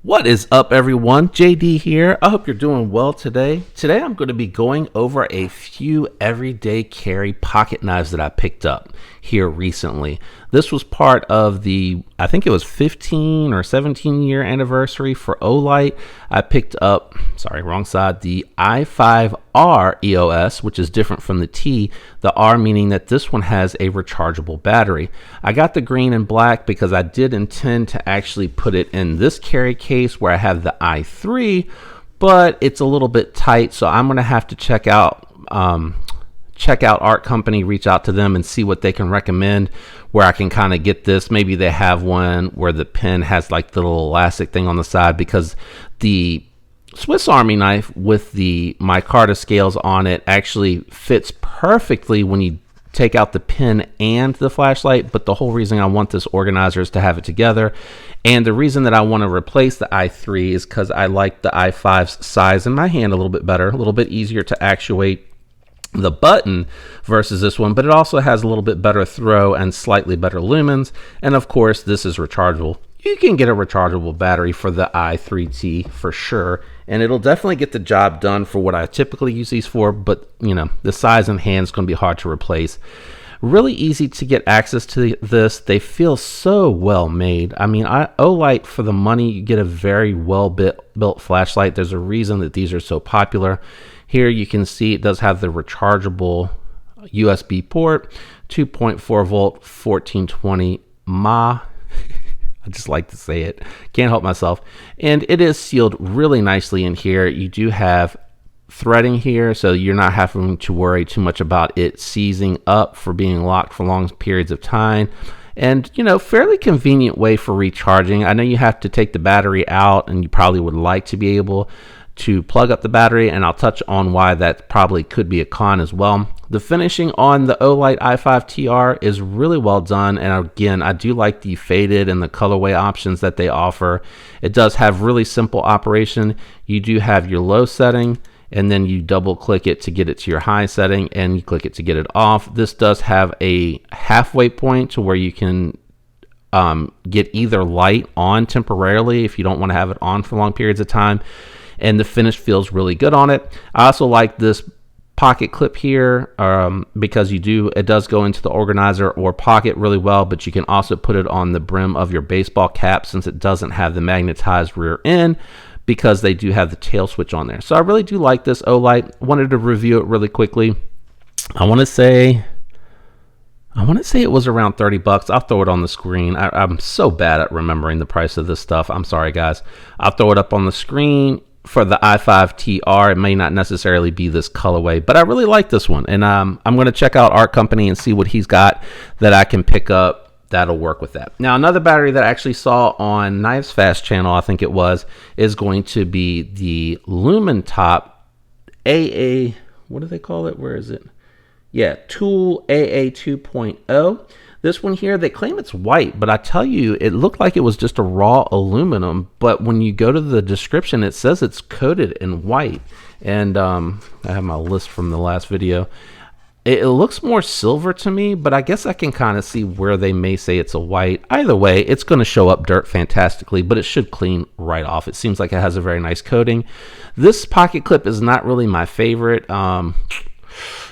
What is up, everyone? JD here. I hope you're doing well today. Today I'm going to be going over a few everyday carry pocket knives that I picked up here recently. This was part of the, I think it was 15 or 17 year anniversary for Olight. I picked up, sorry, wrong side, the i5R EOS, which is different from the T. The R meaning that this one has a rechargeable battery. I got the green and black because I did intend to actually put it in this carry case where I have the i3, but it's a little bit tight, so I'm going to have to check out Art Company, reach out to them and see what they can recommend where I can kind of get this. Maybe they have one where the pin has like the little elastic thing on the side, because the Swiss Army knife with the micarta scales on it actually fits perfectly when you take out the pin and the flashlight. But the whole reason I want this organizer is to have it together, and the reason that I want to replace the i3 is because I like the i5's size in my hand a little bit better, a little bit easier to actuate the button versus this one, but it also has a little bit better throw and slightly better lumens. And of course, this is rechargeable. You can get a rechargeable battery for the i3T for sure, and it'll definitely get the job done for what I typically use these for. But you know, the size and hand is going to be hard to replace. Really easy to get access to this. They feel so well made. I mean, Olight, for the money, you get a very well built flashlight. There's a reason that these are so popular. Here you can see it does have the rechargeable USB port, 2.4 volt, 1420 mAh. I just like to say it, can't help myself. And it is sealed really nicely in here. You do have threading here, so you're not having to worry too much about it seizing up for being locked for long periods of time. And you know, fairly convenient way for recharging. I know you have to take the battery out, and you probably would like to be able to plug up the battery, and I'll touch on why that probably could be a con as well. The finishing on the Olight i5 TR is really well done, and again, I do like the faded and the colorway options that they offer. It does have really simple operation. You do have your low setting, and then you double click it to get it to your high setting, and you click it to get it off. This does have a halfway point to where you can get either light on temporarily if you don't want to have it on for long periods of time, and the finish feels really good on it. I also like this pocket clip here because it does go into the organizer or pocket really well, but you can also put it on the brim of your baseball cap since it doesn't have the magnetized rear end, because they do have the tail switch on there. So I really do like this Olight. Wanted to review it really quickly. I want to say it was around 30 bucks. I'll throw it on the screen. I'm so bad at remembering the price of this stuff. I'm sorry, guys. I'll throw it up on the screen. For the i5 TR, it may not necessarily be this colorway, but I really like this one. And I'm going to check out Art Company and see what he's got that I can pick up that'll work with that. Now, another battery that I actually saw on Knives Fast channel, I think it was, is going to be the Lumen Top AA, what do they call it? Where is it? Yeah, Tool AA 2.0. This one here, they claim it's white, but I tell you, it looked like it was just a raw aluminum. But when you go to the description, it says it's coated in white. And I have my list from the last video. It looks more silver to me, but I guess I can kind of see where they may say it's a white. Either way, it's going to show up dirt fantastically, but it should clean right off. It seems like it has a very nice coating. This pocket clip is not really my favorite.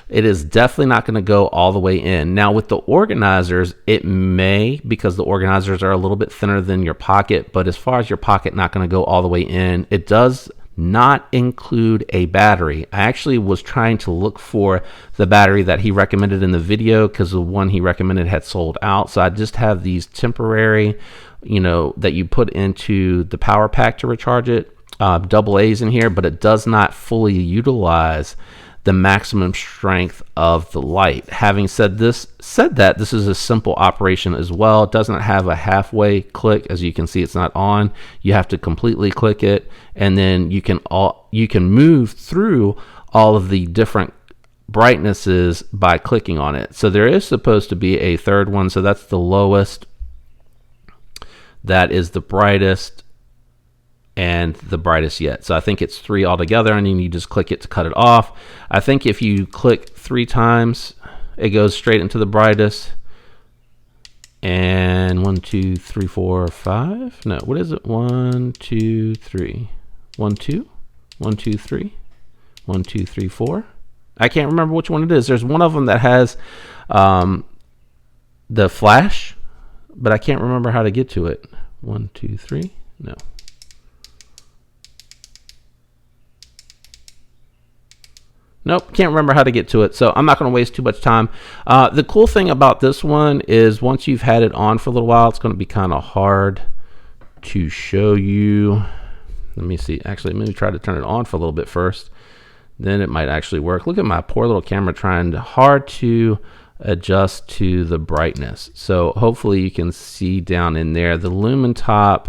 It is definitely not going to go all the way in. Now with the organizers, it may, because the organizers are a little bit thinner than your pocket, but as far as your pocket not going to go all the way in, it does not include a battery. I actually was trying to look for the battery that he recommended in the video, because the one he recommended had sold out. So I just have these temporary, you know, that you put into the power pack to recharge it, double A's in here, but it does not fully utilize the maximum strength of the light. Having said that, this is a simple operation as well. It doesn't have a halfway click. As you can see, it's not on. You have to completely click it, and then you can move through all of the different brightnesses by clicking on it. So there is supposed to be a third one. So that's the lowest, that is the brightest, and the brightest yet. So I think it's 3 altogether, and then you just click it to cut it off. I think if you click 3 times, it goes straight into the brightest. And 1, 2, 3, 4, 5. No, what is it? 1, 2, 3. 1, 2. 1, 2, 3. 1, 2, 3, 4. I can't remember which one it is. There's one of them that has the flash, but I can't remember how to get to it. 1, 2, 3. No. Nope, can't remember how to get to it, so I'm not going to waste too much time. The cool thing about this one is once you've had it on for a little while, it's going to be kind of hard to show you. Let me see. Actually, let me try to turn it on for a little bit first. Then it might actually work. Look at my poor little camera trying hard to adjust to the brightness. So hopefully you can see down in there. The lumen top,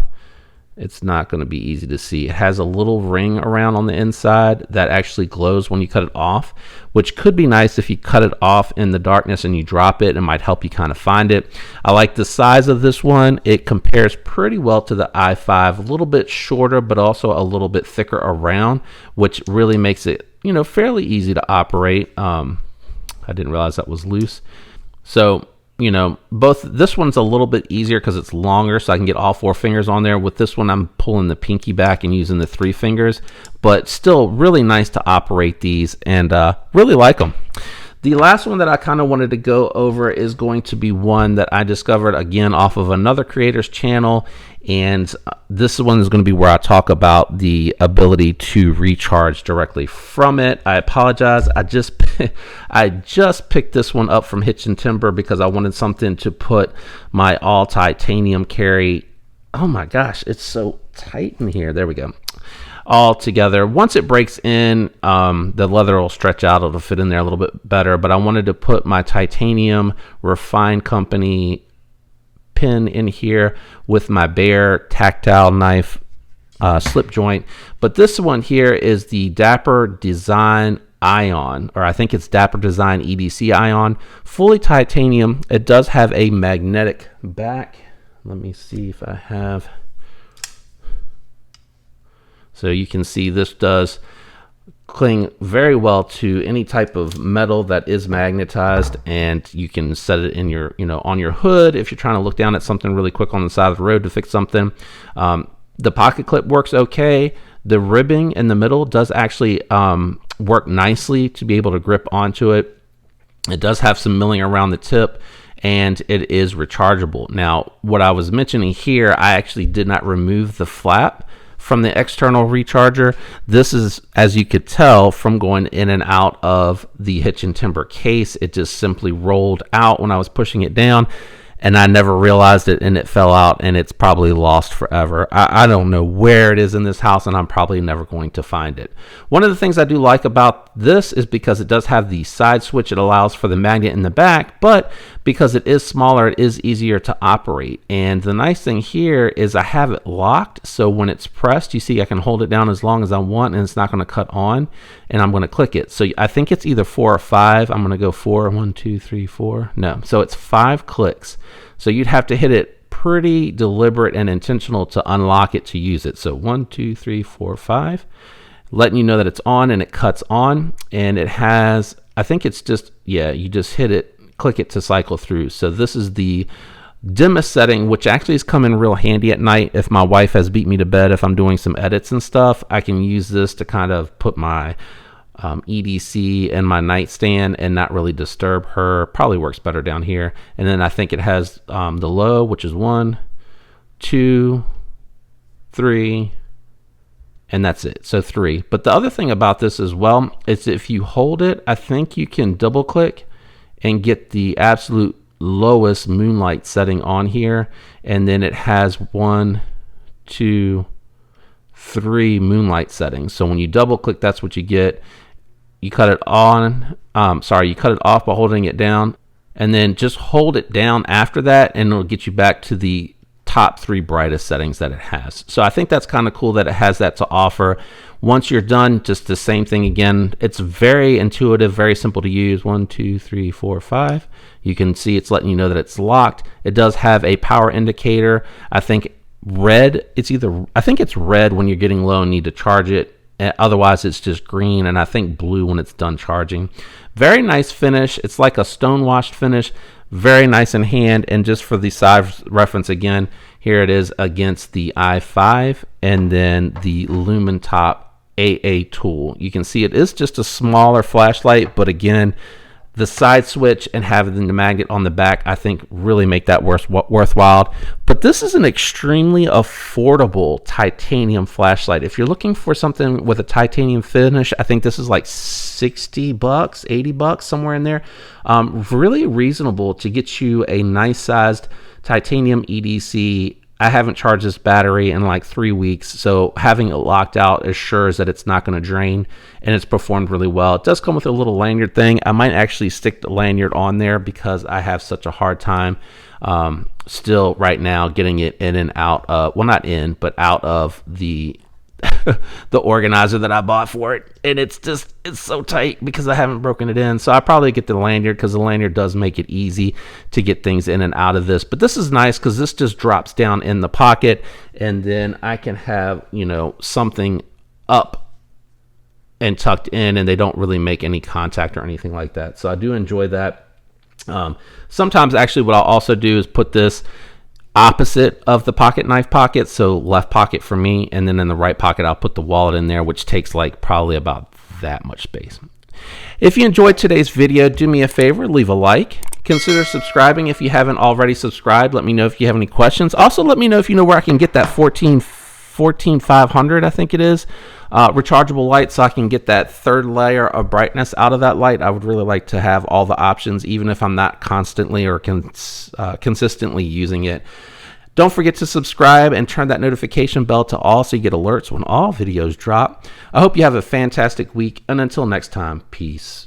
it's not going to be easy to see. It has a little ring around on the inside that actually glows when you cut it off, which could be nice if you cut it off in the darkness and you drop it. It might help you kind of find it. I like the size of this one. It compares pretty well to the i5, a little bit shorter, but also a little bit thicker around, which really makes it, you know, fairly easy to operate. I didn't realize that was loose. So, you know, this one's a little bit easier because it's longer, so I can get all 4 fingers on there. With this one, I'm pulling the pinky back and using the 3 fingers, but still really nice to operate these, and really like them. The last one that I kind of wanted to go over is going to be one that I discovered again off of another creator's channel, and this one is going to be where I talk about the ability to recharge directly from it. I apologize. I just picked this one up from Hitch and Timber because I wanted something to put my all titanium carry. Oh my gosh, it's so tight in here. There we go. All together. Once it breaks in, the leather will stretch out. It'll fit in there a little bit better, but I wanted to put my titanium refined company pin in here with my bare tactile knife slip joint. But this one here is the Dapper Design Ion, or I think it's Dapper Design EDC Ion, fully titanium. It does have a magnetic back. Let me see if I have. So you can see this does cling very well to any type of metal that is magnetized, and you can set it in your, you know, on your hood if you're trying to look down at something really quick on the side of the road to fix something. The pocket clip works okay. The ribbing in the middle does actually work nicely to be able to grip onto it. It does have some milling around the tip, and it is rechargeable. Now, what I was mentioning here, I actually did not remove the flap from the external recharger. This is, as you could tell from going in and out of the Hitch and Timber case, it just simply rolled out when I was pushing it down, and I never realized it, and it fell out, and it's probably lost forever. I don't know where it is in this house, and I'm probably never going to find it. One of the things I do like about this is because it does have the side switch. It allows for the magnet in the back, but because it is smaller, it is easier to operate. And the nice thing here is I have it locked, so when it's pressed, you see I can hold it down as long as I want, and it's not going to cut on, and I'm going to click it. So I think it's either 4 or 5. I'm going to go 4. 1, 2, 3, 4. No, so it's 5 clicks. So you'd have to hit it pretty deliberate and intentional to unlock it to use it. So 1, 2, 3, 4, 5, letting you know that it's on, and it cuts on, and it has, I think it's just, yeah, you just hit it, click it to cycle through. So this is the dimmest setting, which actually has come in real handy at night. If my wife has beat me to bed, if I'm doing some edits and stuff, I can use this to kind of put my EDC in my nightstand and not really disturb her. Probably works better down here. And then I think it has the low, which is 1, 2, 3, and that's it. So 3. But the other thing about this as well is if you hold it, I think you can double click and get the absolute lowest moonlight setting on here, and then it has 1, 2, 3 moonlight settings. So when you double click, that's what you get. You cut it on, you cut it off by holding it down, and then just hold it down after that, and it'll get you back to the top 3 brightest settings that it has. So I think that's kind of cool that it has that to offer. Once you're done, just the same thing again. It's very intuitive, very simple to use. 1, 2, 3, 4, 5. You can see it's letting you know that it's locked. It does have a power indicator. I think red, I think it's red when you're getting low and need to charge it. Otherwise it's just green, and I think blue when it's done charging. Very nice finish. It's like a stone washed finish. very nice in hand. And just for the size reference again, here it is against the i5 and then the Lumen Top AA tool. You can see it is just a smaller flashlight, but again, the side switch and having the magnet on the back, I think really make that worthwhile. But this is an extremely affordable titanium flashlight. If you're looking for something with a titanium finish, I think this is like 60 bucks, 80 bucks, somewhere in there. Really reasonable to get you a nice sized titanium EDC. I haven't charged this battery in like 3 weeks, so having it locked out assures that it's not going to drain, and it's performed really well. It does come with a little lanyard thing. I might actually stick the lanyard on there because I have such a hard time still right now getting it in and out of, well, not in, but out of the the organizer that I bought for it, and it's so tight because I haven't broken it in. So I probably get the lanyard because the lanyard does make it easy to get things in and out of this. But this is nice because this just drops down in the pocket, and then I can have, you know, something up and tucked in, and they don't really make any contact or anything like that. So I do enjoy that. Sometimes actually what I'll also do is put this opposite of the pocket knife pocket, so left pocket for me, and then in the right pocket I'll put the wallet in there, which takes like probably about that much space. If you enjoyed today's video, do me a favor, leave a like, consider subscribing if you haven't already subscribed. Let me know if you have any questions. Also let me know if you know where I can get that 14500, I think it is, rechargeable light, so I can get that third layer of brightness out of that light. I would really like to have all the options, even if I'm not constantly or consistently using it. Don't forget to subscribe and turn that notification bell to all so you get alerts when all videos drop. I hope you have a fantastic week, and until next time, peace.